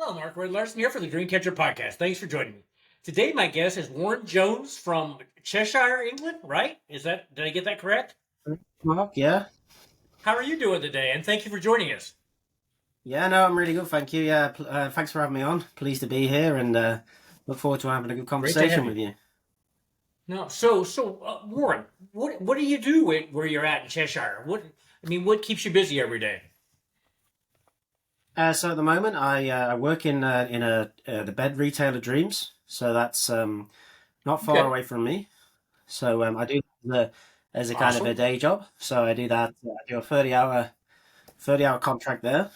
Hello, Mark. Red Larson here for the Dreamcatcher podcast. Thanks for joining me. Today, my guest is Warren Jones from Cheshire, England, right? Did I get that correct? Mark, yeah. How are you doing today? And thank you for joining us. Yeah, no, I'm really good, thank you. Yeah, thanks for having me on. Pleased to be here and look forward to having a good Great to have conversation you. with you. No, Warren, what do you do where you're at in Cheshire? What keeps you busy every day? So at the moment, I work in the bed retailer Dreams, so that's not far Okay, away from me. So I do the as a kind of a awesome. day job. So I do that. I do a 30-hour contract there.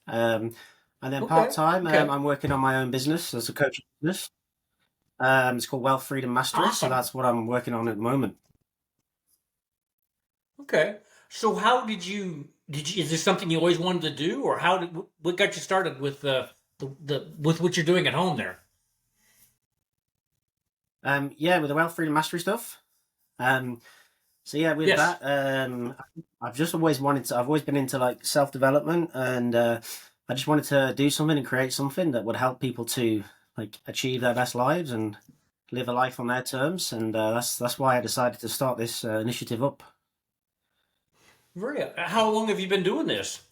Um, and then part Okay, time, okay, I'm working on my own business as a coaching business. It's called Wealth Freedom Mastery. So awesome. that's what I'm working on at the moment. Okay. So how did you? Is this something you always wanted to do, or what got you started with with what you're doing at home there? Yeah, with the Wealth Freedom Mastery stuff. Um, so yeah, with Yes, that, I've just always wanted to. I've always been into like self development, and I just wanted to do something and create something that would help people to like achieve their best lives and live a life on their terms. And that's why I decided to start this initiative up. very. How long have you been doing this?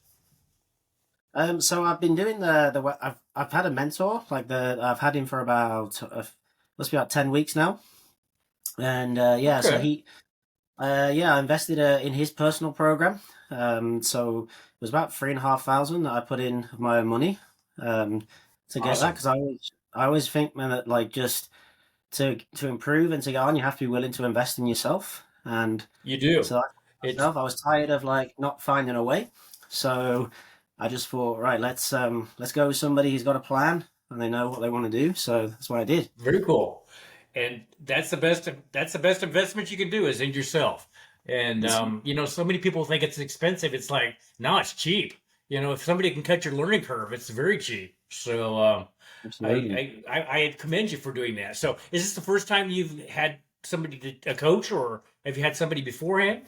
So I've been doing I've had a mentor I've had him for about must be about 10 weeks now, and yeah, so Okay, he yeah, I invested in his personal program. So it was about 3,500 that I put in of my own money um, to get that awesome. because I always think, man, that like just to improve and to go on, you have to be willing to invest in yourself. And You do. so It's myself, I was tired of like not finding a way. So I just thought, right, let's go with somebody who's got a plan and they know what they want to do. So that's what I did. very cool, and that's the best. That's the best investment you can do is in yourself. And so many people think it's expensive. It's like, no, it's cheap. If somebody can cut your learning curve, it's very cheap. So Absolutely. I commend you for doing that. So is this the first time you've had a coach, or have you had somebody beforehand?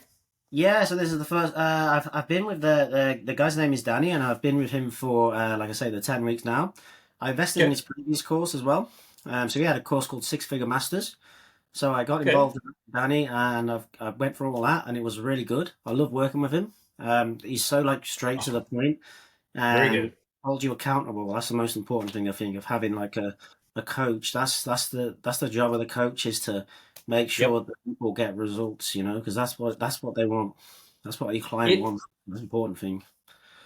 Yeah, so this is the first. I've been with the guy's name is Danny, and I've been with him for like I say, the 10 weeks now. I invested in Okay. his previous course as well. So he had a course called Six Figure Masters. So I got Okay. involved with Danny, and I went through all that, and it was really good. I love working with him. He's so like straight to the Awesome. point, Very and good. holds you accountable. That's the most important thing I think of having like a coach. That's the job of the coach is to make sure Yep. that people get results. Because that's what they want. That's what your client It wants. That's the important thing.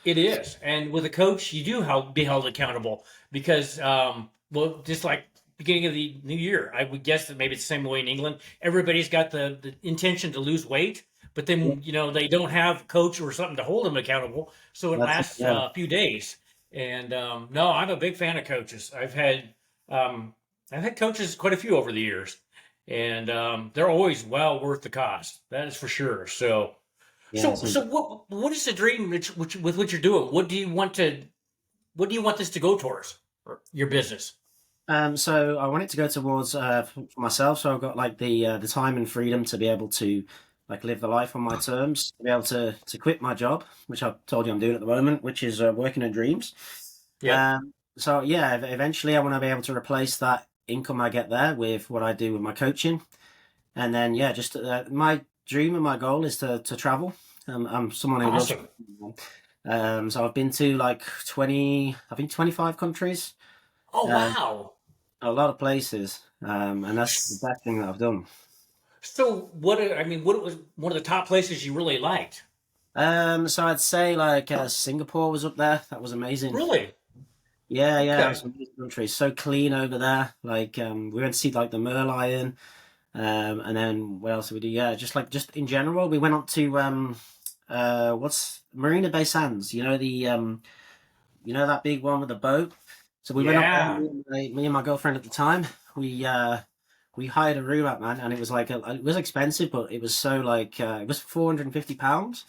It is, and with a coach, you do be held accountable because, well, just like beginning of the new year, I would guess that maybe it's the same way in England. Everybody's got the intention to lose weight, but Yeah, then they don't have a coach or something to hold them accountable, so it that's it. lasts Yeah. a few days. And no, I'm a big fan of coaches. Um, I've had coaches quite a few over the years, and they're always well worth the cost. That is for sure. So. Yeah. So what is the dream with what you're doing? What do you want this to go towards? Your business. So I want it to go towards for myself. So I've got like the time and freedom to be able to like live the life on my terms, to be able to quit my job, which I've told you I'm doing at the moment, which is working in dreams. Yep. So yeah, eventually I want to be able to replace that income I get there with what I do with my coaching, and then yeah, just my dream and my goal is to travel. I'm someone who loves. Awesome. So I've been to like 25 countries. Oh Uh, wow. a lot of places, and that's the best thing that I've done. So what was one of the top places you really liked? So I'd say like Singapore was up there. That was amazing. Really? Yeah, yeah, it Okay. was an amazing country. So clean over there. Like we went to see like the Merlion, and then what else did we do? Yeah, just in general, we went up to what's Marina Bay Sands. That big one with the boat. So we went up there. Yeah. Me and my girlfriend at the time. We hired a room out, man, and it was like it was expensive, but it was so like it was £450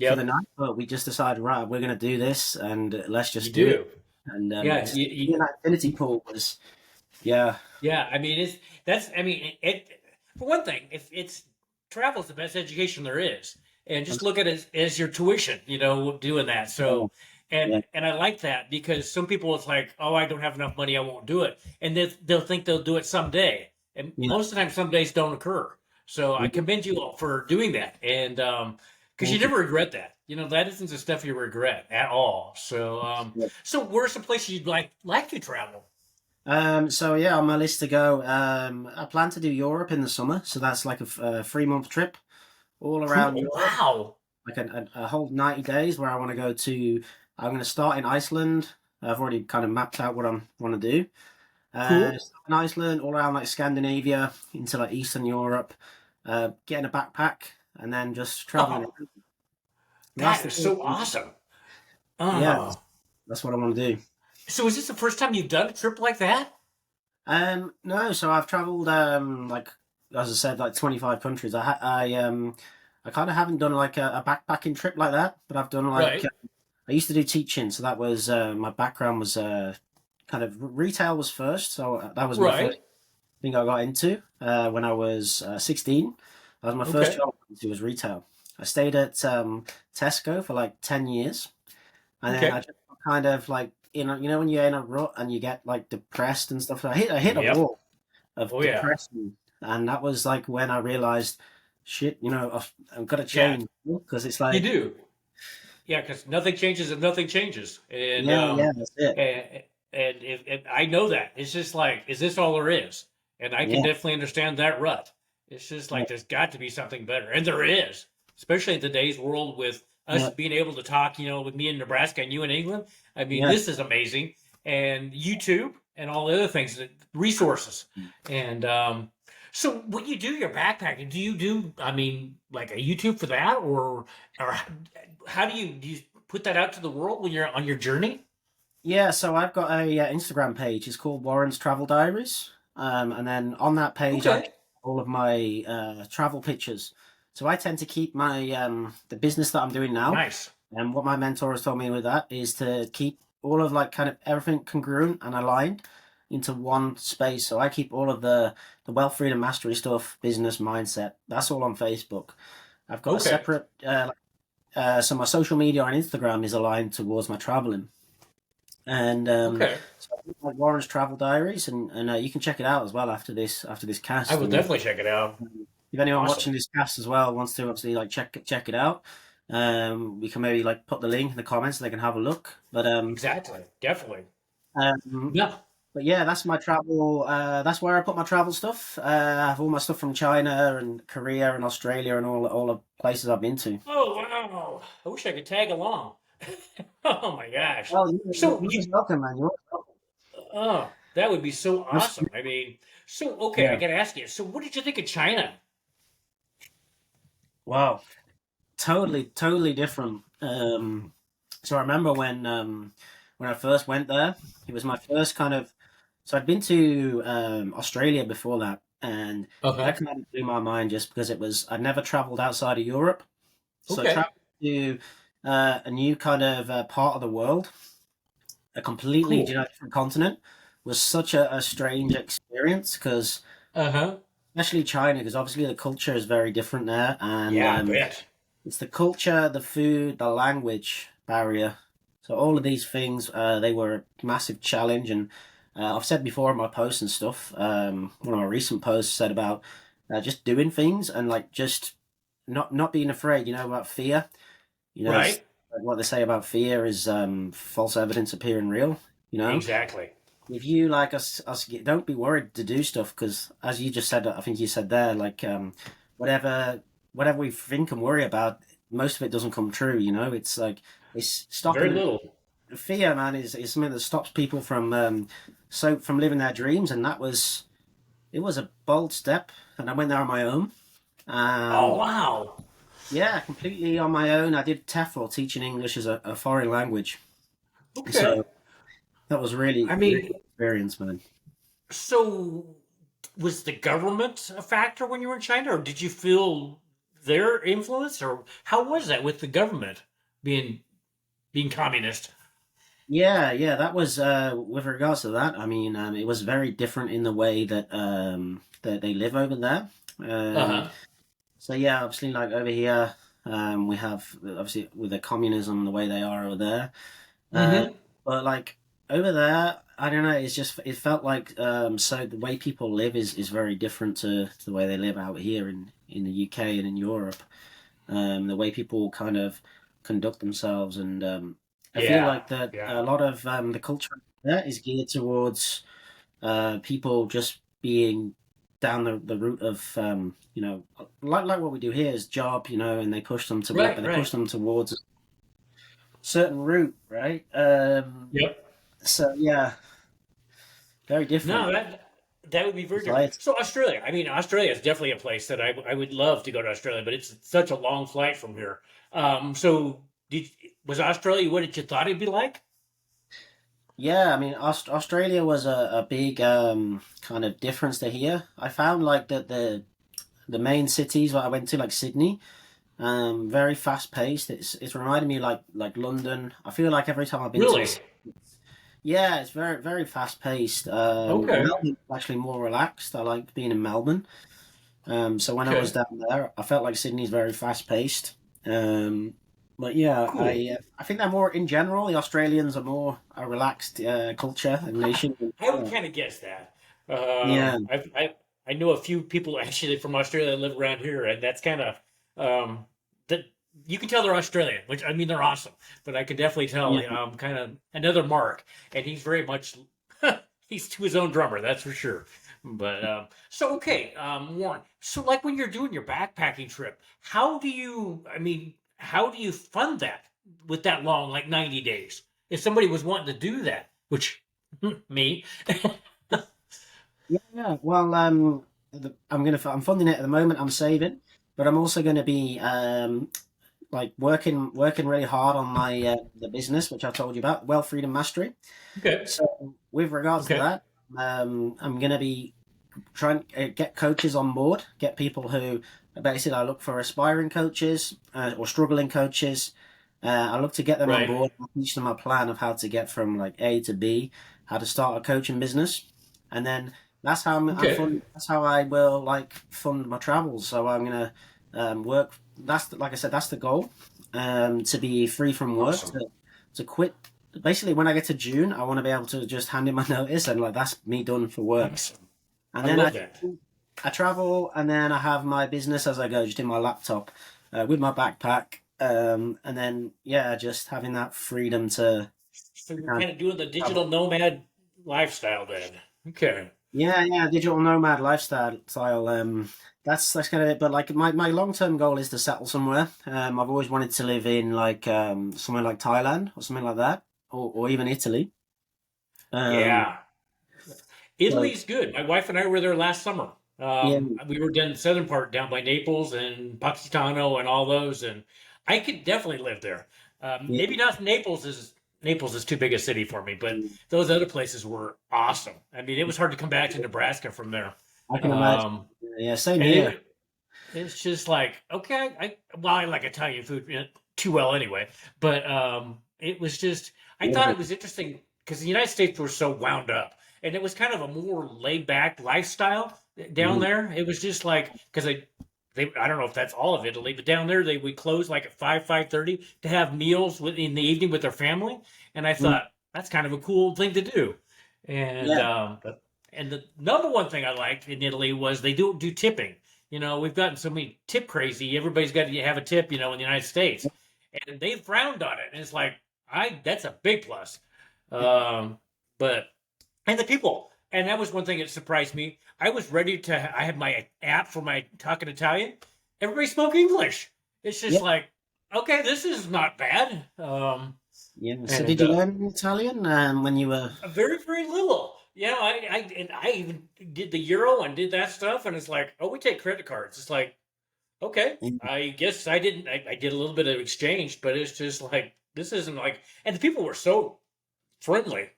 for the Yep. night. But we just decided, right, we're gonna do this, and let's You just do it. do. And Yeah. just being that infinity pool was, yeah, Yeah. it's that's for one thing, if it's travel is the best education there is. And just look at it as your tuition, doing that. yeah, So Yeah, And I like that because some people it's like, oh, I don't have enough money, I won't do it, and they'll think they'll do it someday, and yeah, most of the time, some days don't occur. So I yeah. commend you all for doing that, and because you Thank you. never regret that. That isn't the stuff you regret at all. So Yeah. so where's some places you'd like to travel? So yeah, on my list to go, I plan to do Europe in the summer. So that's like a 3 month trip all Cool. around Europe, Wow. like a whole 90 days where I want to go to. I'm going to start in Iceland. I've already kind of mapped out what I want to do. Cool. Start in Iceland, all around like Scandinavia, into like Eastern Europe, getting a backpack, and then just traveling. Oh, That's that the is so plan. awesome. Yeah, Oh. that's what I want to do. So is this the first time you've done a trip like that? No, so I've traveled like as I said, like 25 countries. I kind of haven't done like a backpacking trip like that, but I've done like Right. I used to do teaching, so that was my background was kind of retail was first, so that was my first Right. thing I got into when I was 16. That was my first Okay. job. It was retail. I stayed at Tesco for like 10 years. And then I Okay. just kind of like when you're in a rut and you get like depressed and stuff. I hit a Yep. wall of Oh yeah. depression, and that was like when I realized, shit, I've got to Yeah. change because it's You like, do. Yeah, because nothing changes if nothing changes, yeah, yeah, that's it, and and I know that it's just like, is this all there is? And I can yeah, definitely understand that rut. It's just yeah, like there's got to be something better, and there is, especially in today's world with us yeah, being able to talk, with me in Nebraska and you in England. I mean, yeah. this is amazing, and YouTube and all the other things, resources, and so when you do your backpacking, do you do, I mean, like a YouTube for that, or how do you put that out to the world when you're on your journey? Yeah, so I've got a Instagram page. It's called Warren's Travel Diaries. And then on that page, I Okay. keep all of my travel pictures. So I tend to keep my the business that I'm doing now. Nice. And what my mentor has told me with that is to keep all of like kind of everything congruent and aligned into one space. So I keep all of the wealth, freedom, mastery stuff, business, mindset. That's all on Facebook. I've got a Okay. separate. So my social media on Instagram is aligned towards my traveling. And Okay. so I think like Warren's Travel Diaries, and you can check it out as well after this I cast. will And definitely check it out. if anyone Awesome. watching this cast as well wants to obviously like check it out, we can maybe like put the link in the comments so they can have a look. But Exactly. Definitely. um, Yeah. but yeah, that's my travel. That's where I put my travel stuff. I have all my stuff from China and Korea and Australia and all the places I've been to. Oh wow. I wish I could tag along. Oh my gosh. Well, So you're just welcome, man. You're welcome. oh, that would be so Just- awesome. I mean, so okay, I yeah. gotta ask you. So what did you think of China? Wow. Totally different. So I remember when I first went there, it was my first kind of. So I'd been to Australia before that, and that Okay. kind of blew my mind just because I'd never traveled outside of Europe. So Okay. traveling to a new kind of part of the world, a completely Cool. different continent, was such a strange experience because Uh-huh. especially China, because obviously the culture is very different there, and Yeah, I bet. it's the culture, the food, the language barrier. So all of these things, they were a massive challenge. And I've said before in my posts and stuff. One of my recent posts said about just doing things and like just not being afraid. About fear. It's Right? like what they say about fear is false evidence appearing real. You know, Exactly. if you like us, don't be worried to do stuff because, as you just said, I think you said there, like whatever whatever we think and worry about, most of it doesn't come true. It's like it's Very stopping little. fear, man, is something that stops people from living their dreams, and it was a bold step, and I went there on my own, Oh and wow. yeah, completely on my own. I did TEFL, teaching English as a foreign language, Okay. so that was really I really mean, good experience, man. so was the government a factor when you were in China, or did you feel their influence, or how was that with the government being communist? Yeah, yeah, that was with regards to that. I mean, it was very different in the way that they live over there. Um, Uh-huh. so yeah, obviously, like over here, we have obviously with the communism the way they are over there. Hmm. But like over there, I don't know. It felt like so the way people live is very different to the way they live out here in the UK and in Europe. The way people kind of conduct themselves, and I feel Yeah, like that yeah. a lot of the culture there is geared towards people just being down the route of like what we do here is job, and they push them Right, they push right. them towards a certain route, right? Yep. So yeah, very different No, that would be very different. society. So Australia, I mean, Australia is definitely a place that I would love to go to Australia, but it's such a long flight from here. So did was Australia what did you thought it'd be like? Yeah, I mean, Australia was a big kind of difference to here. I found like that the main cities that I went to, like Sydney, very fast paced. It's reminded me like London. I feel like every time I've been to a Really? yeah, it's very fast paced. Okay. Melbourne's actually more relaxed. I like being in Melbourne. So when I was Okay. down there, I felt like Sydney's very fast paced. Um, but yeah, Cool. I think they're more in general. The Australians are more a relaxed culture and nation. I would kind of guess that. Yeah, I know a few people actually from Australia that live around here, and that's kind of that you can tell they're Australian, which I mean they're awesome, but I can definitely tell yeah. kind of another Mark, and he's very much he's to his own drummer, that's for sure. But so okay, Warren. So like when you're doing your backpacking trip, how do you? I mean, how do you fund that with that long, like 90 days? If somebody was wanting to do that, which me. Yeah, yeah. Well, I'm funding it at the moment. I'm saving, but I'm also going to be like working really hard on my the business which I told you about, Wealth Freedom Mastery. Okay. So with regards to Okay. that, I'm going to be trying to get coaches on board, get people who basically I look for aspiring coaches or struggling coaches. I look to get them on Right. board, teach them a plan of how to get from like A to B, how to start a coaching business, and then Okay. That's how I will like fund my travels. So I'm gonna work. Like I said, that's the goal. To be free from work, Awesome. to quit. Basically, when I get to June, I want to be able to just hand in my notice and like that's me done for work. Awesome. And I then love that. I travel, and then I have my business as I go, just in my laptop, with my backpack, and then yeah, just having that freedom So you're kind of kind of doing the travel. digital nomad lifestyle then. Okay. Yeah, yeah, digital nomad lifestyle. Style. That's kind of it. But like my long term goal is to settle somewhere. I've always wanted to live in like somewhere like Thailand or something like that, or even Italy. Um, Yeah. so Italy's good. My wife and I were there last summer. yeah, We were down the southern part, down by Naples and Positano and all those, and I could definitely live there. yeah, Maybe not Naples is too big a city for me, but those other places were awesome. I mean, it was hard to come back to Nebraska from there. I can imagine. Um, Yeah, same and here. it's just like okay, well, I like Italian food too well anyway, but it was just I thought it was interesting because the United States were so wound up, and it was kind of a more laid back lifestyle down Mhm. there. It was just like because they I don't know if that's all of Italy, but down there they would close like at 5:30 to have meals in the evening with their family, and I Mm. thought that's kind of a cool thing to do, and Yeah. the number one thing I liked in Italy was they do tipping. We've gotten so many tip crazy. Everybody's got to have a tip, in the United States, and they frowned on it. And it's like, that's a big plus. Um, but and the people, and that was one thing that surprised me. I was ready to. I had my app for my talking Italian. Everybody spoke English. It's just Yeah. like, okay, this is not bad. Yeah. So And did you learn Italian when you were? very, very little. I even did the euro and did that stuff, and it's like, oh, we take credit cards. It's like, okay, I guess I didn't. I did a little bit of exchange, but it's just like this isn't like. And the people were so friendly.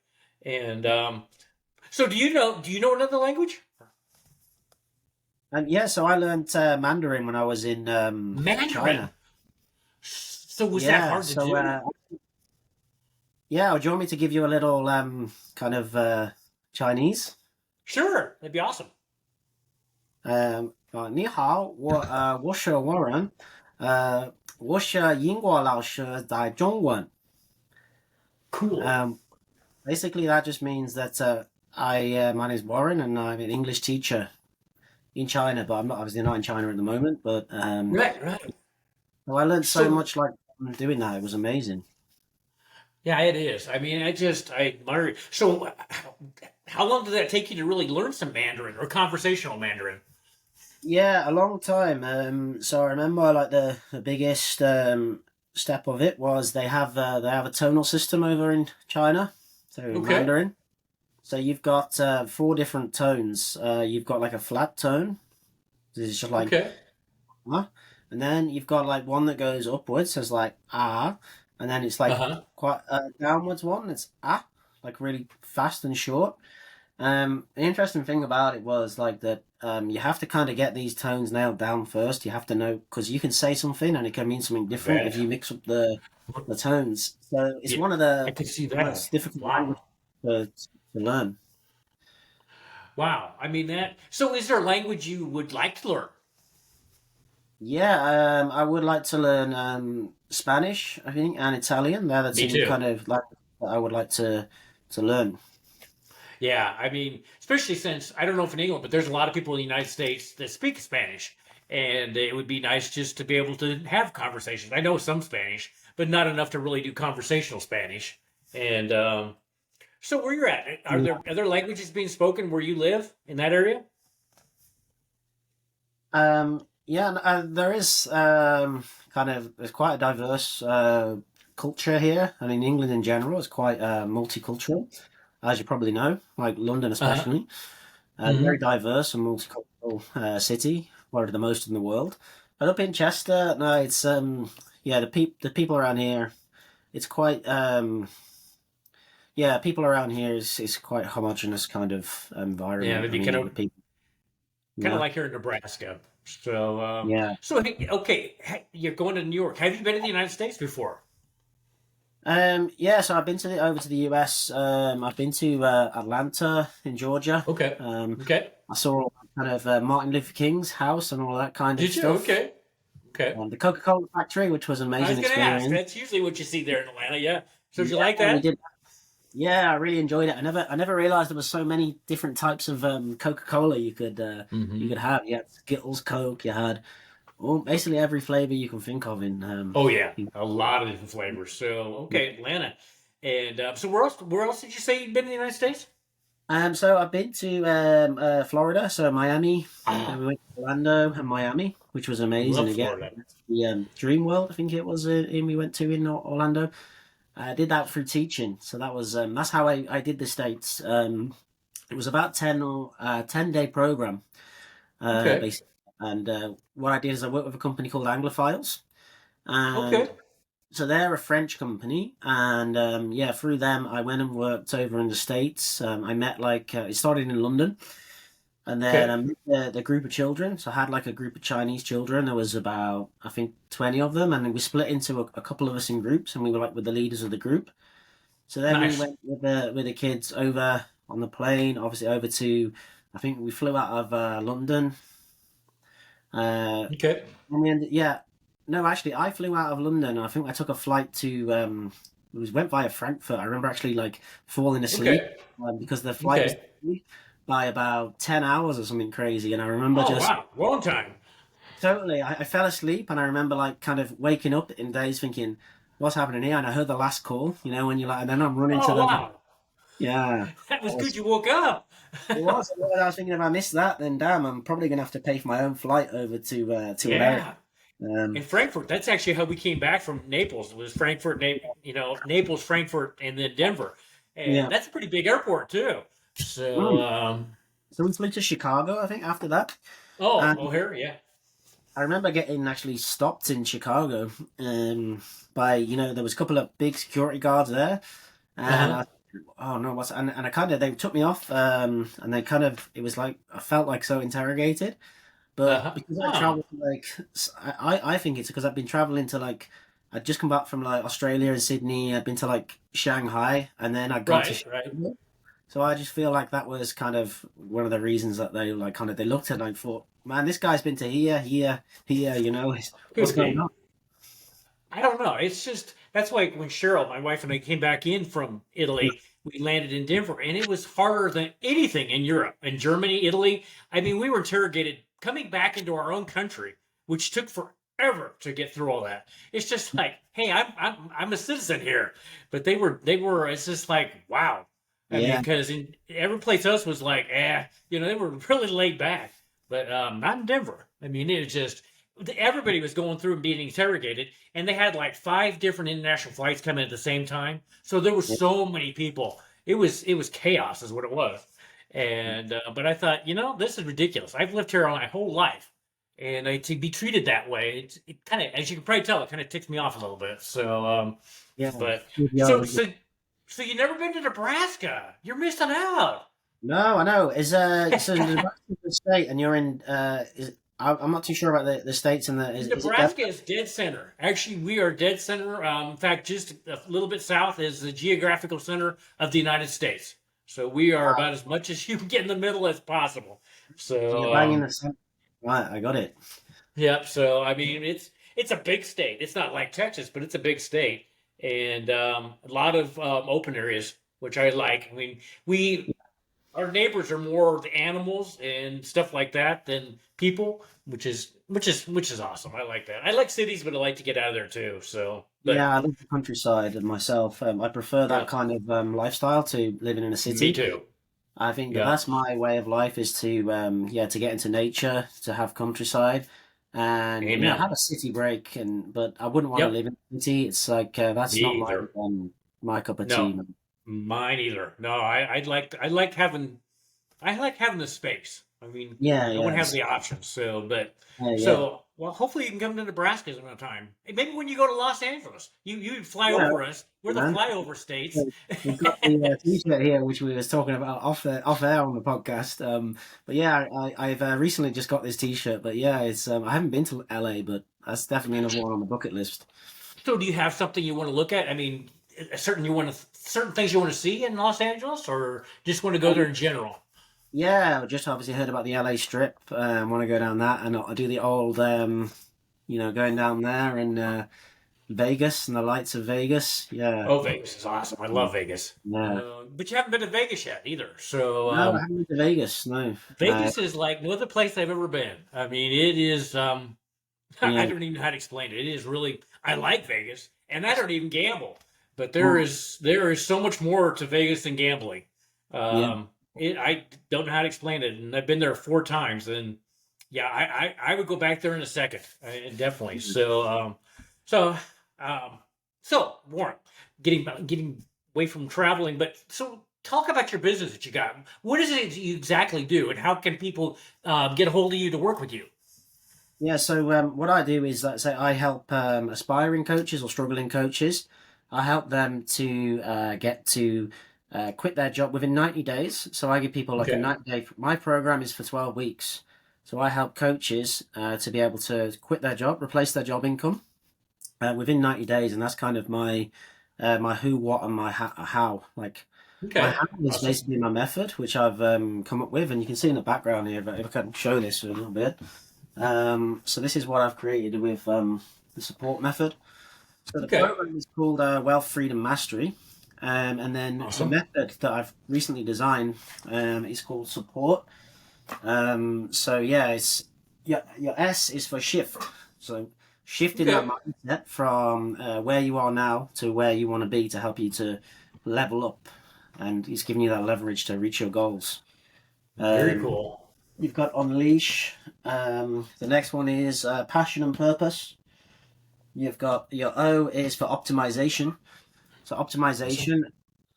And so, Do you know another language? Yeah. So I learned Mandarin when I was in Mandarin. China. So was that Yeah. hard to So do? yeah. Do you want me to give you a little kind of Chinese? Sure, that'd be awesome. 你好，我是 Warren，我是英国老师在中文。Cool. Um, Basically, that just means that my name is Warren, and I'm an English teacher in China, but I'm not obviously not in China at the moment. But Right, right. so I learned so So much like doing that. It was amazing. yeah, it is. I mean, I admire it. So how long did that take you to really learn some Mandarin or conversational Mandarin? Yeah, a long time. So I remember like the biggest step of it was they have a tonal system over in China, so Okay. Mandarin. So you've got four different tones. You've got like a flat tone. This is just like Okay. ah, and then you've got like one that goes upwards, so it's like ah, and then it's like Uh-huh. quite a downwards one. It's ah, like really fast and short. The interesting thing about it was like that you have to kind of get these tones nailed down first. You have to know because you can say something and it can mean something different if Bet. you mix up the tones. So it's Yeah, one of I could see the that. most difficult Wow. languages to learn. Wow. I mean that. So is there a language you would like to learn? Yeah, I would like to learn Spanish, I think, and Italian. They're the Me two too. kind of like that I would like to learn. Yeah, I mean, especially since I don't know if in England, but there's a lot of people in the United States that speak Spanish, and it would be nice just to be able to have conversations. I know some Spanish, but not enough to really do conversational Spanish. And so, where you're at, are Yeah. there other languages being spoken where you live in that area? Yeah, there is kind of there's quite a diverse culture here, and in England in general, it's quite multicultural, as you probably know, like London Uh-huh. especially. Very Hmm. diverse and multicultural city, one of the most in the world. But up in Chester, no, it's yeah, the people around here, it's quite yeah, people around here is quite homogenous kind of Yeah, environment. it'd I be mean, the people, kind of yeah, like here in Nebraska. So, yeah. hey, okay, you're going to New York. Have you been to the United States before? Yeah, so I've been to over to the US. I've been to Atlanta in Georgia. Okay. Um, Okay. I saw kind of Martin Luther King's house and all that kind of Did you? stuff. Okay. Okay. The Coca-Cola factory, which was an I amazing was going to ask. experience. That's usually what you see there in Atlanta. Yeah. So did you like Yeah, we that? did. Yeah, I really enjoyed it. I never realized there was so many different types of Coca-Cola you Hmm. could have. You had Skittles Coke. You had basically every flavor you can think of in Oh yeah, a lot of different flavors. So okay, Atlanta, and so where else? Where else did you say you'd been in the United States? So I've been to Florida, so Miami. We Ah, went to Orlando and Miami, which was amazing. love Again, Florida. the Dream World, I think it was in we went to in Orlando. I did that through teaching, so that's how I did the states. It was about 10 day program, Okay. basically. And what I did is I worked with a company called Anglophiles, and Okay. so they're a French company, and yeah, through them I went and worked over in the States. I met like it started in London, and then I Okay. met the group of children. So I had like a group of Chinese children. There was about I think 20 of them, and then we split into a couple of us in groups, and we were like with the leaders of the group. So then we Nice. went with the kids over on the plane, obviously over to I think we flew out of London. Uh, Okay. and then yeah, no, actually, I flew out of London. I think I took a flight to it was went via Frankfurt. I remember actually like falling asleep Okay. because the flight was Okay. delayed by about 10 hours or something crazy. And I remember Oh just wow, long time. totally, I fell asleep, and I remember like kind of waking up in days thinking, "What's happening here?" And I heard the last call. You know, when you're like, and then I'm running to Oh the wow, yeah. that was That good. was, You woke up. it was. I was thinking if I missed that, then damn, I'm probably gonna have to pay for my own flight over to America. Yeah. In Um, Frankfurt, that's actually how we came back from Naples. It was Frankfurt, Naples, Frankfurt, and then Denver, and yeah. that's a pretty big airport too. So, Mm. So we flew to Chicago, I think, after that. oh, And O'Hare, yeah. I remember getting actually stopped in Chicago by, there was a couple of big security guards there. Uh And huh. I, oh no, and I kind of, they took me off and they kind of, it was like, I felt like so interrogated. Uh But huh. because I Oh, traveled to like, I think it's because I've been traveling to like, I'd just come back from like Australia and Sydney. I'd been to like Shanghai and then I'd gone to right, right. Chicago. So I just feel like that was kind of one of the reasons that they like kind of they looked at it and thought, man, this guy's been to here, here, here. What's Could going be. on? I don't know. It's just that's why when Cheryl, my wife, and I came back in from Italy, we landed in Denver, and it was harder than anything in Europe, in Germany, Italy. I mean, we were interrogated coming back into our own country, which took forever to get through all that. It's just like, hey, I'm a citizen here, but they were. It's just like, wow. I mean, Yeah, because in every place else was like, they were really laid back, but not in Denver. I mean, it was just everybody was going through and being interrogated, and they had like 5 different international flights coming at the same time. So there were yeah, so many people. It was chaos, is what it was. And but I thought, this is ridiculous. I've lived here my whole life, and to be treated that way, it kind of, as you can probably tell, it kind of ticks me off a little bit. So, yeah. but Yeah. so so so you never been to Nebraska? You're missing out. No, I know. So Nebraska's the state, and you're in. I'm not too sure about the states and the. Is it Denver? Nebraska is dead center. Actually, we are dead center. In fact, just a little bit south is the geographical center of the United States. So we are about as much as you can get in the middle as possible. So you're So, bang in the center. Right, I got it. yep. So I mean, it's a big state. It's not like Texas, but it's a big state, and a lot of open areas, which I like. I mean, we our neighbors are more the animals and stuff like that than people, which is awesome. I like that. I like cities, but I like to get out of there too. So, but Yeah, I live the countryside and myself. I prefer that yeah, kind of lifestyle to living in a me city. too. I think that Yeah. that's my way of life is to yeah, to get into nature, to have countryside, and Amen. have a city break. And but I wouldn't want to Yep. live in a city. It's like Me that's not either. my cup of tea, No, man. mine either. No, I like having the space. I mean, Yeah, I want to have yes, the options. So, but yeah, well, hopefully you can come to Nebraska some time. Hey, maybe when you go to Los Angeles, you fly yeah, over us. We're the man. flyover states. So we've got the t-shirt here, which we was talking about off air on the podcast. But yeah, I've recently just got this t-shirt. But yeah, it's I haven't been to LA, but that's definitely another one on the bucket list. So, do you have something you want to look at? I mean, certain things you want to see in Los Angeles, or just want to go there in general? Yeah, I just obviously heard about the LA Strip. Want to go down that, and I do the old, going down there and Vegas and the lights of Vegas. Yeah, Oh, Vegas is awesome. I love Vegas. yeah. But you haven't been to Vegas yet either. So, No, I haven't been to Vegas. No. Vegas is like no other place I've ever been. I mean, it is. I Yeah. don't even know how to explain it. It is really. I like Vegas, and I don't even gamble. But there Mm, is there is so much more to Vegas than gambling. yeah. I don't know how to explain it, and I've been there 4 times, and yeah, I would go back there in a second, definitely. So, um, Warren, getting away from traveling, but so talk about your business that you got. What is it that you exactly do, and how can people get a hold of you to work with you? Yeah, so what I do is, let's say, I help aspiring coaches or struggling coaches. I help them to get to quit their job within 90 days. So I give people like a Okay. 90-day. My program is for 12 weeks. So I help coaches to be able to quit their job, replace their job income within 90 days. And that's kind of my who, what, and my how. Like my Okay. how is Awesome. basically my method, which I've come up with. And you can see in the background here, if I can show this a little bit. So this is what I've created with the support method. So the Okay. program is called Wealth Freedom Mastery, and then the Awesome. method that I've recently designed is called support. So yeah, it's your S is for shift. So shifting that Okay. mindset from where you are now to where you want to be to help you to level up, and it's giving you that leverage to reach your goals. Very Um, cool. you've got unleash. The next one is passion and purpose. You've got your O is for optimization. So Awesome. optimization,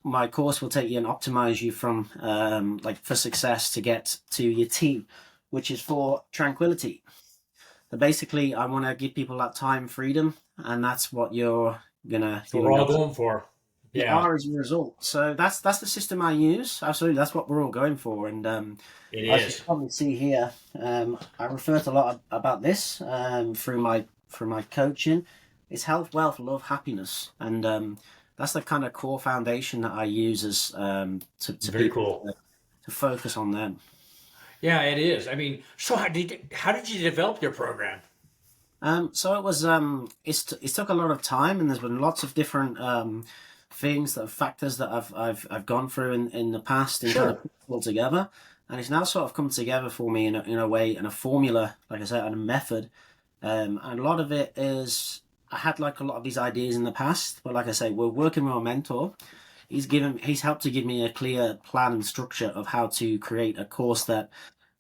my course will take you and optimize you from like for success to get to your T, which is for tranquility. So basically, I want to give people that time freedom, and that's what That's what you're we're gonna all go. going for. The Yeah, R is a result. So that's the system I use. Absolutely, that's what we're all going for. And it as you is. can probably see here, I refer to a lot about this through my coaching. It's health, wealth, love, happiness, and that's the kind of core foundation that I use as to Very people cool. to focus on them. Yeah, it is. I mean, so how did you develop your program? So it was it took a lot of time, and there's been lots of different things that factors that I've gone through in the past and kind of Sure. put it all together, and it's now sort of come together for me in a way, in a formula, like I said, and a method. And a lot of it is I had like a lot of these ideas in the past, but like I say, we're working with a mentor. He's helped to give me a clear plan and structure of how to create a course that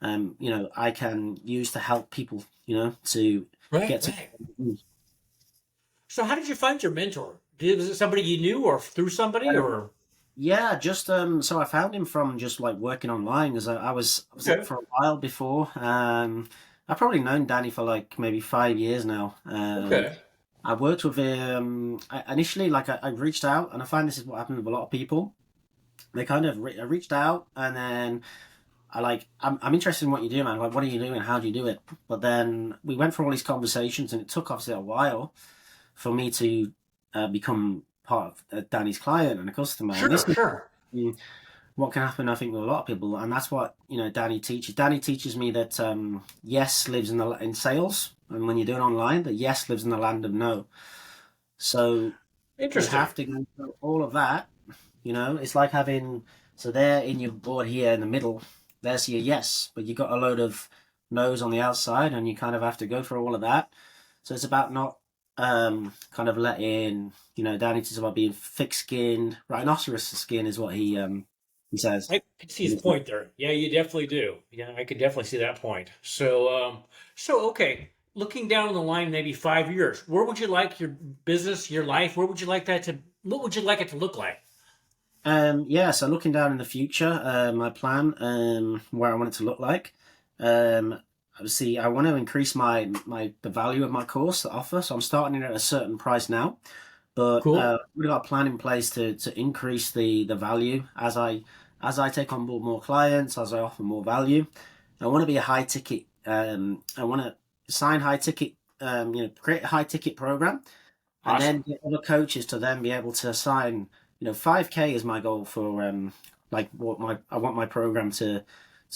I can use to help people, to Right, get to. right. So how did you find your mentor? Was it somebody you knew or through somebody or? Yeah, just so I found him from just like working online, as I was Okay. for a while before. I've probably known Danny for like maybe 5 years now. Okay. I worked with him initially, like I reached out, and I find this is what happened with a lot of people. They kind of I reached out, and then I'm interested in what you do, man. Like, what are you doing? How do you do it? But then we went through all these conversations, and it took obviously a while for me to become part of Danny's client and a customer. And this Sure, is sure. what can happen, I think, with a lot of people, and that's what Danny teaches. Danny teaches me that yes lives in sales, and when you're doing online, that yes lives in the land of no. So you Interesting. have to go through all of that. It's like having so there in your board here in the middle. There's your yes, but you got a load of no's on the outside, and you kind of have to go through all of that. So it's about not kind of letting Danny teaches about being thick-skinned. Rhinoceros skin is what he says. I can see his point there. Yeah, you definitely do. Yeah, I could definitely see that point. So okay, looking down the line, maybe 5 years, where would you like your business, your life, where would you like that to, what would you like it to look like? Yeah, so looking down in the future, my plan, where I want it to look like. Um, Obviously, I want to increase the value of my course to offer. So I'm starting it at a certain price now, but Cool. we've got a plan in place to increase the value as I take on board more clients, as I offer more value. I want to be a high ticket. I want to sign high ticket. Create a high ticket program, and Awesome. then get other coaches to then be able to sign. 5K is my goal for like what my I want my program to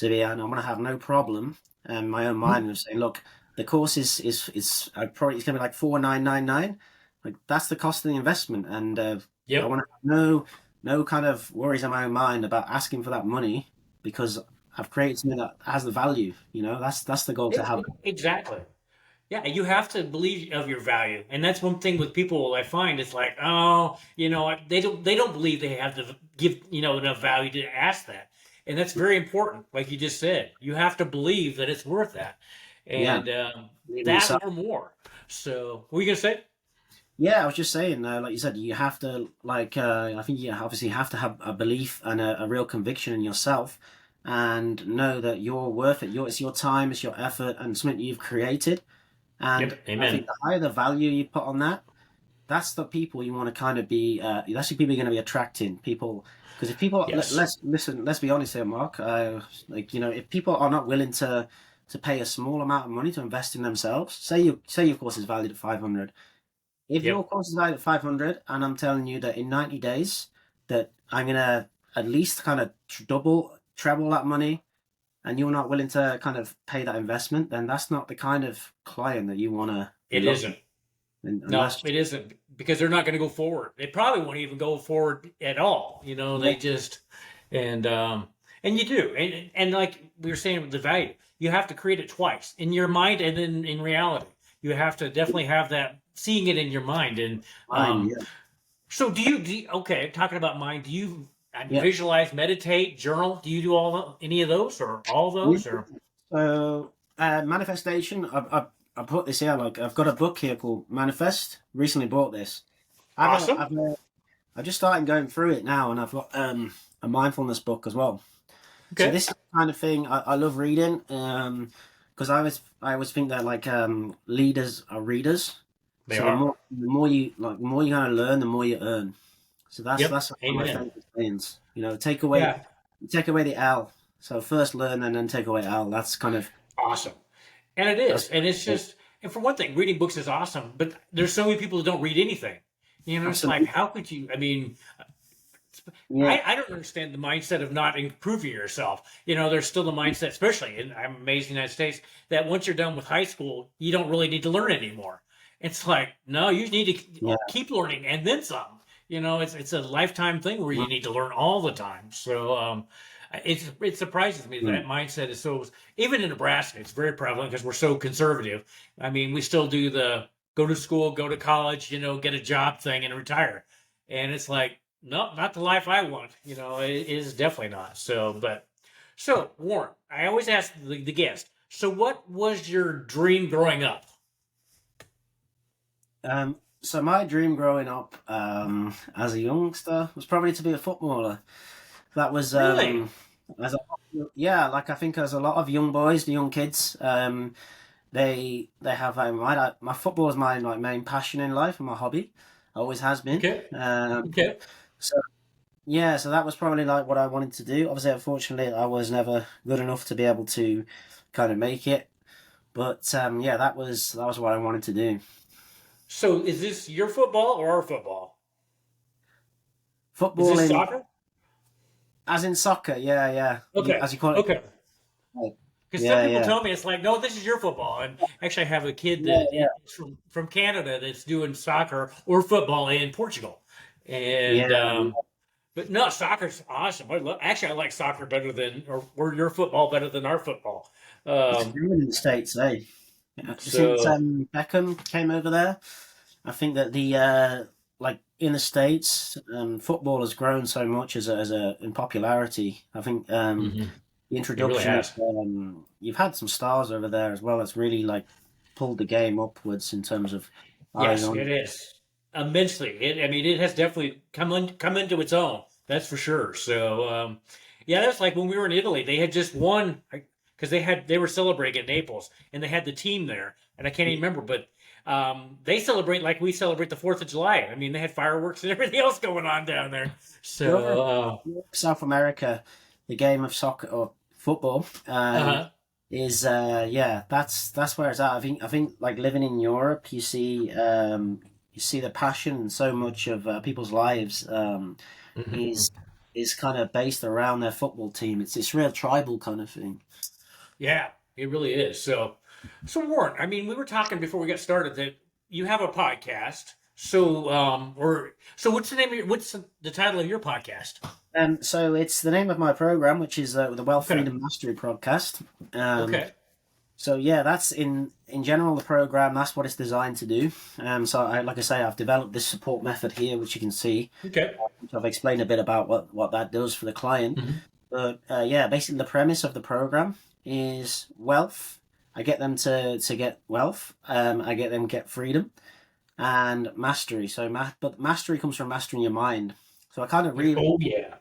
be, and I'm gonna have no problem. And my own Mhm. mind of saying, look, the course is probably it's gonna be like 4,999. Like that's the cost of the investment, and I Yep. want to have no kind of worries in my own mind about asking for that money because I've created something that has the value. That's the goal to have. Exactly. Yeah, you have to believe of your value, and that's one thing with people I find. It's like, oh, they don't believe they have to give enough value to ask that, and that's very important. Like you just said, you have to believe that it's worth that, Yeah, and believe in that yourself. or more. So, what are you gonna say? Yeah, I was just saying, like you said, you have to I think you obviously have to have a belief and a real conviction in yourself, and know that you're worth it. It's your time, it's your effort, and something you've created. And Yep. I think Amen. the higher the value you put on that, that's the people you want to kind of be. That's the people you're going to be attracting. People, because if people, Yes. let's listen, let's be honest here, Mark. If people are not willing to pay a small amount of money to invest in themselves, say your course is valued at 500. If your Yep. course is valued at 500, and I'm telling you that in 90 days, that I'm gonna at least kind of double, treble that money, and you're not willing to kind of pay that investment, then that's not the kind of client that you want to be It looking. isn't. And No, that's it isn't because they're not going to go forward. They probably won't even go forward at all. yeah, They just and and you do and like we were saying with the value, you have to create it twice in your mind and then in reality. You have to definitely have that seeing it in your mind and fine, yeah, so okay, talking about mind, do you yeah, visualize, meditate, journal? Do you do any of those or all yeah. those or So manifestation, I put this here. Like I've got a book here called Manifest. Recently bought this. awesome? I've just started going through it now, and I've got a mindfulness book as well. So Okay. this is the kind of thing I love reading because I always think that like leaders are readers. They So the are. more the more you like, the more you kind of learn, the more you earn. So that's Yep. that's one of my Amen. favorite sayings. Yeah. Take away the L. So first learn and then take away L. That's kind of Awesome. And it that's is. And it's just, and for one thing, reading books is awesome, but there's so many people that don't read anything. It's like, absolutely how could you? I mean, Yeah, I don't understand the mindset of not improving yourself. There's still the mindset, especially in I'm amazed in the United States, that once you're done with high school, you don't really need to learn anymore. It's like, no, you need to yeah. keep learning and then some. It's a lifetime thing where you need to learn all the time. So it surprises me Mm. that mindset is so. Even in Nebraska, it's very prevalent because we're so conservative. I mean, we still do the go to school, go to college, get a job thing, and retire. And it's like, no, not the life I want. It is definitely not. So Warren, I always ask the guest. So, what was your dream growing up? So my dream growing up as a youngster was probably to be a footballer. That was Really? as a, yeah, like I think as a lot of young boys, the young kids, they have my football is my like main passion in life and my hobby, always has been. Okay. Um, Okay. so yeah, so that was probably like what I wanted to do. Obviously, unfortunately, I was never good enough to be able to kind of make it. But yeah, that was what I wanted to do. So, is this your football or our football? Is this Footballing, soccer? as in soccer, yeah, yeah, Okay. as you call it. Okay. Right. Because some Yeah, people yeah, tell me it's like, no, this is your football. And actually, I have a kid yeah, that yeah, is from Canada that's doing soccer or football in Portugal. And yeah. but no, soccer's awesome. Actually, I like soccer better than or your football better than our football. It's Um, growing in the States, eh? Since so Beckham came over there, I think that the like in the States, football has grown so much as a in popularity. I think mhm, the it really introduction of has. you've had some stars over there as well. That's really like pulled the game upwards in terms of eyes Yes, on. it is immensely. I mean, it has definitely come into its own. That's for sure. So, yeah, that's like when we were in Italy. They had just won because they were celebrating at Naples, and they had the team there, and I can't even remember, but they celebrate like we celebrate the Fourth of July. I mean, they had fireworks and everything else going on down there. Europe, So, South America, the game of soccer or football uh-huh. is yeah, that's where it's at. I think like living in Europe, you see the passion and so much of people's lives Mhm. is kind of based around their football team. It's real tribal kind of thing. Yeah, it really is. So Warren, I mean, we were talking before we got started that you have a podcast. So what's the title of your podcast? So it's the name of my program, which is the Wealth Okay. Freedom Mastery podcast. Um, Okay. So yeah, that's in general the program. That's what it's designed to do. So like I say, I've developed this support method here, which you can see. Okay. Which I've explained a bit about what that does for the client. Mhm. But yeah, basically the premise of the program is wealth. I get them to get wealth. I get them to get freedom and mastery. But mastery comes from mastering your mind. So I kind of really, Oh yeah.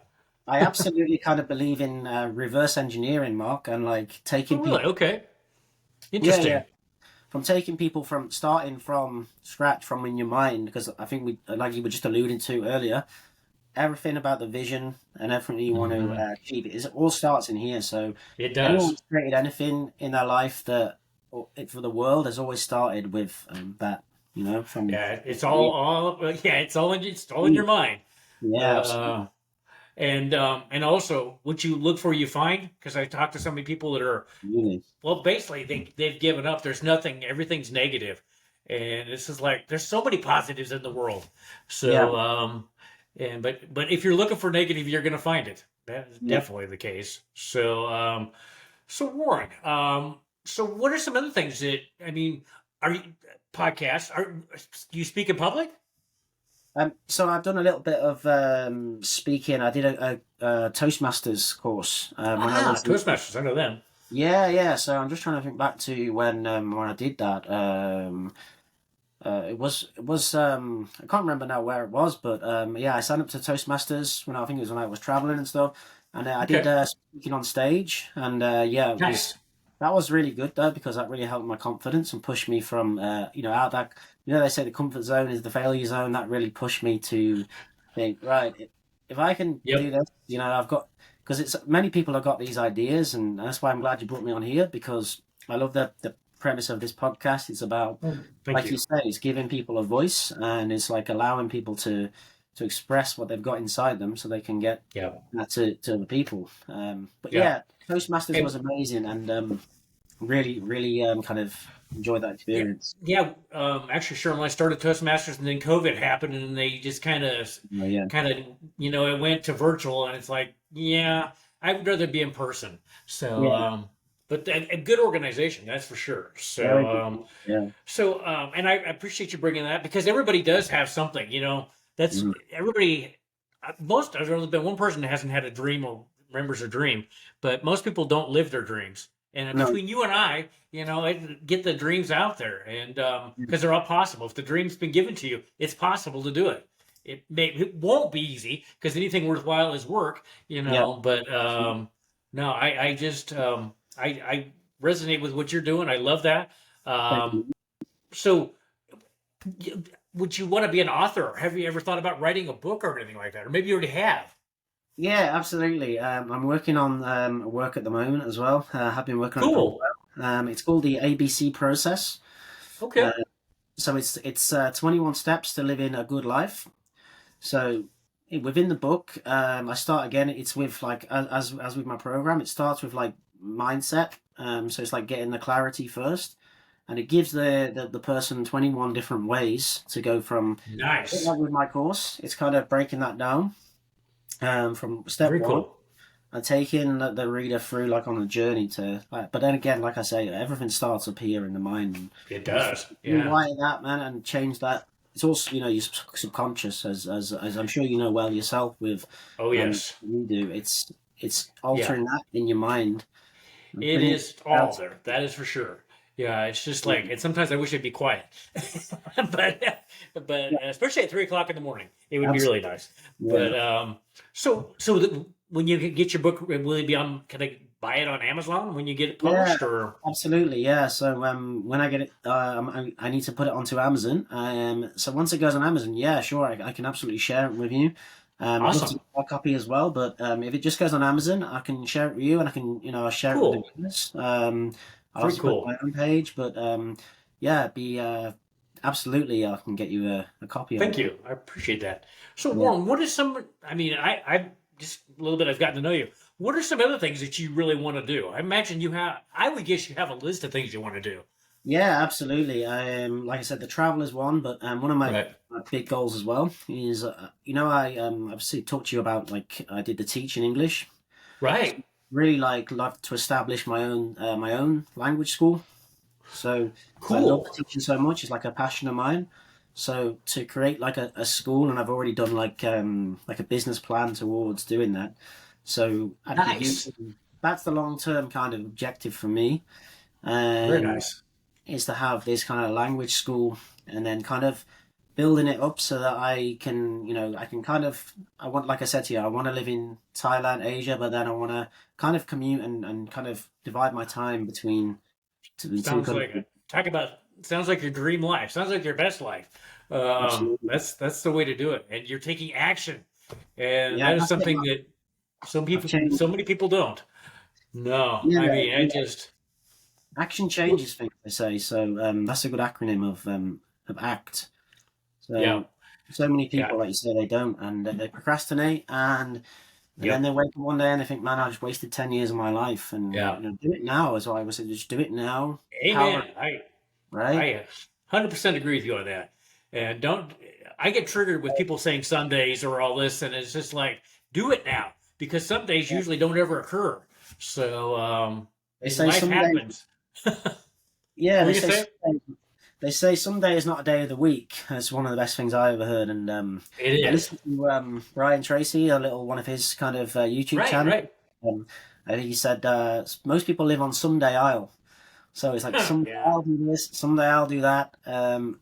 I absolutely kind of believe in reverse engineering, Mark, and like Oh taking really? people. Okay. Yeah, yeah. Interesting. From taking people from starting from scratch from in your mind, because I think we, like you were just alluding to earlier, everything about the vision and everything you want to Hmm. achieve it all starts in here. So It anyone does. who's created anything in their life that for the world has always started with that, from Yeah, it's all in your mind. yeah, absolutely. Uh, and also what you look for, you find. Because I talked to so many people that are well, basically they've given up. There's nothing. Everything's negative, and this is like there's so many positives in the world. Yeah, So and but if you're looking for negative, you're going to find it. That is yeah. definitely the case. So Warren, so what are some other things that I mean? Are you podcasts? Do you speak in public? So I've done a little bit of speaking. I did a Toastmasters course when I Ah, was. Toastmasters. I know them. Yeah, yeah. So I'm just trying to think back to when I did that. It was I can't remember now where it was, but yeah, I signed up to Toastmasters when I think it was when I was traveling and stuff, and I did Okay, speaking on stage, and yeah, nice. that was really good though because that really helped my confidence and pushed me from out that they say the comfort zone is the failure zone. That really pushed me to think right if I can do Yep. this, I've got because it's many people have got these ideas, and that's why I'm glad you brought me on here because I love the premise of this podcast. It's about Thank like you you. say, it's giving people a voice and it's like allowing people to to express what they've got inside them, so they can get Yeah. that to other people. But Yeah. yeah, Toastmasters And was amazing, and really, really kind of enjoyed that yeah, experience. yeah. Actually, sure. When I started Toastmasters, and then COVID happened, and they just Oh, yeah, kind of, it went to virtual, and it's like, yeah, I would rather be in person. So, yeah, but a good organization, that's for sure. very So, good. Yeah, and I appreciate you bringing that because everybody does have something, that's mm, everybody. There's only been one person that hasn't had a dream or remembers a dream, but most people don't live their dreams. And no, between you and I, get the dreams out there, and mm, because they're all possible. If the dream's been given to you, it's possible to do it. It won't be easy because anything worthwhile is work, yeah, But no, I just I resonate with what you're doing. I love that. thank Um, you. so, would you want to be an author? Have you ever thought about writing a book or anything like that? Or maybe you already have. Yeah, absolutely. I'm working on work at the moment as well. Have been working on it for a Cool. while. It's called the ABC process. Uh, Okay. so it's 21 steps to living a good life. So within the book, I start again. It's with like as with my program, it starts with like mindset. So it's like getting the clarity first, and it gives the person 21 different ways to go from. Nice. Like with my course, it's kind of breaking that down from step Very one cool. and taking the reader through like on a journey to like. But then again, like I say, everything starts up here in the mind, and It if does. you Yeah. rewrite that, man, and change that, it's also your subconscious, as I'm sure you know well yourself with Oh yes. you do. It's Yeah. altering that in your mind and It bringing it is all out. there. That is for sure. Yeah, it's just like, Yeah, and sometimes I wish it'd be quiet, but yeah, especially at 3 o'clock in the morning, it would be really absolutely. nice. Yeah. But when you get your book, will it be on? Can I buy it on Amazon when you get it Yeah, published, or? absolutely. Yeah. So when I get it, I need to put it onto Amazon. So once it goes on Amazon, yeah, sure, I can absolutely share it with you. I'd love to Awesome. get a copy as well, but if it just goes on Amazon, I can share it with you, and I can, I'll share it with the Cool. viewers. I'll Very also put it on cool. my own page, but yeah, be absolutely, I can get you a copy of Thank it. you. I appreciate that. So, Yeah. Warren, what is some? I mean, I just a little bit. I've gotten to know you. What are some other things that you really want to do? I imagine you have. I would guess you have a list of things you want to do. Yeah, absolutely. Like I said, the travel is one, but one of Right. my big goals as well is, I obviously talked to you about like I did the teach in English. So Right. really like love to establish my own language school. So 'cause I love Cool. teaching so much, it's like a passion of mine. So to create like a school, and I've already done like a business plan towards doing that. So I'd be Nice. using that's the long term kind of objective for me. Very Um, nice. is to have this kind of language school, and then kind of building it up so that I can, I can kind of, I want, like I said to you, I want to live in Thailand, Asia, but then I want to kind of commute and kind of divide my time between the two Sounds like countries. a talk about. Sounds like your dream life. Sounds like your best life. Absolutely. That's the way to do it, and you're taking action, and Yeah, that is that's it, something man. that I've changed. so many people don't. No, Yeah, I mean, I yeah. just. Action changes things, they say. So that's a good acronym of ACT. Yeah, So so many yeah, people, like you say, they don't, and they procrastinate, and then yep, they wake up one day and they think, "Man, I just wasted 10 years of my life." And yeah. do it now, is what I would say. Just do it now. Power, Amen. right? I 100% agree with you on that. And don't. I get triggered with people saying Sundays or all this, and it's just like, do it now because some days Yeah. usually don't ever occur. So They and say life someday. happens. Yeah, What they do you say say? someday. They say someday is not a day of the week. That's one of the best things I ever heard. And It I is. listened to Brian Tracy, a little one of his kind of YouTube Right, channel. right. Um, I think he said most people live on Sunday Isle. So it's like someday Yeah. I'll do this, someday I'll do that,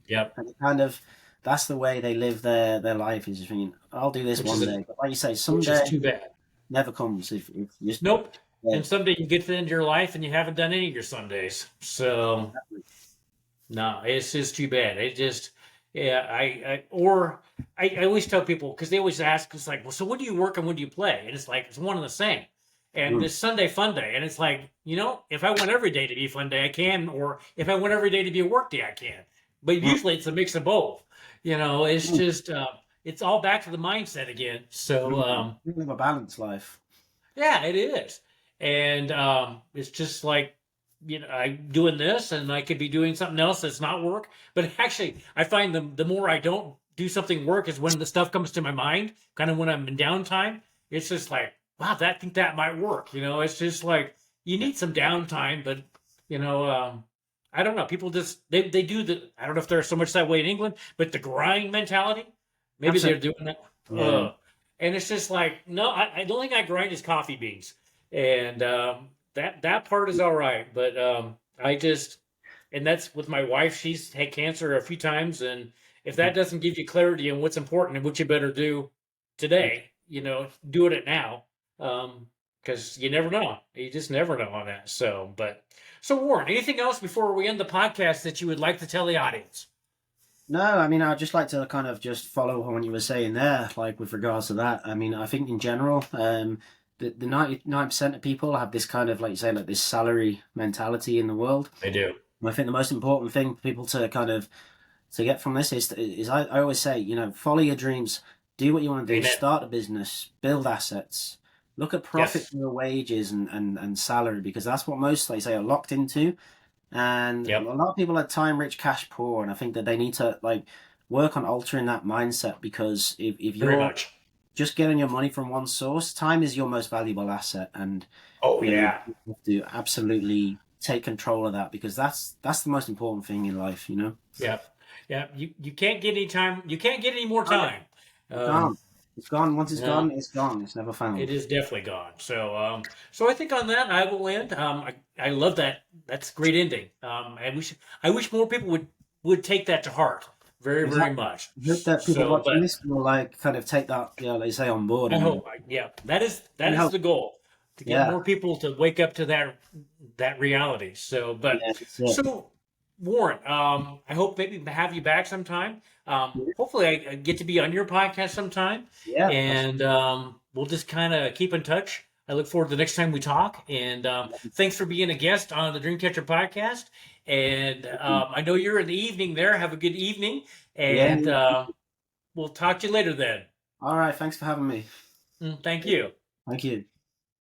Yep. and it kind of that's the way they live their life, is just thinking I'll do this Which is one a day. But like you say, which is someday too bad. never comes if you just Nope. yeah, And someday you get to the end of your life and you haven't done any of your Sundays. So no, it's just too bad. It just, yeah, I always tell people because they always ask, it's like, well, so when do you work and when do you play? And it's like, it's one and the same. And mm, this Sunday fun day. And it's like, if I want every day to be a fun day, I can. Or if I want every day to be a work day, I can. But mm, usually it's a mix of both. It's mm, just, it's all back to the mindset again. So We live a balanced life. yeah, it is. And it's just like, I'm doing this and I could be doing something else that's not work. But actually, I find the more I don't do something work is when the stuff comes to my mind, kind of when I'm in downtime. It's just like, wow, that think that might work. It's just like you need some downtime, but you know, I don't know. People just they do I don't know if they're so much that way in England, but the grind mentality, maybe they're Absolutely. doing that. Yeah. And it's just like, no, I the only thing I grind is coffee beans, and that part is all right. But I just, and that's with my wife. She's had cancer a few times, and if that doesn't give you clarity on what's important and what you better do today, do it now, because you never know. You just never know on that. So Warren, anything else before we end the podcast that you would like to tell the audience? No, I mean, I'd just like to kind of just follow on what you were saying there, like with regards to that. I mean, I think in general, the 99% of people have this kind of, like you say, like this salary mentality in the world. They do. And I think the most important thing for people to kind of to get from this is I always say, follow your dreams, do what you want to do, Amen. start a business, build assets, look at profit Yes. for your wages and salary, because that's what most, like you say, are locked into. And a Yep. lot of people are time rich, cash poor, and I think that they need to like work on altering that mindset, because if Very you're much. just getting your money from one source, time is your most valuable asset, and Oh you yeah. have to absolutely take control of that, because that's the most important thing in life. Yep. Yeah. You can't get any time. You can't get any more time. It's Um, gone. It's gone. Once it's no. gone, it's gone. It's never It found. is definitely gone. So I think on that I will end. I love that. That's a great ending. I wish more people would take that to heart. Very, very Exactly. much. I hope that people watching But this will like kind of take that, like you say, on board I and hope, yeah, that is that we is hope. the goal, to get Yeah. more people to wake up to that reality. Yeah. That's it. So Warren, I hope maybe have you back sometime. Hopefully, I get to be on your podcast sometime, Yeah. and we'll just kind of keep in touch. I look forward to the next time we talk, and thanks for being a guest on the Dreamcatcher podcast. And I know you're in the evening there. Have a good evening, Yeah. and we'll talk to you later then. All right. Thanks for having me. Thank you. Thank you.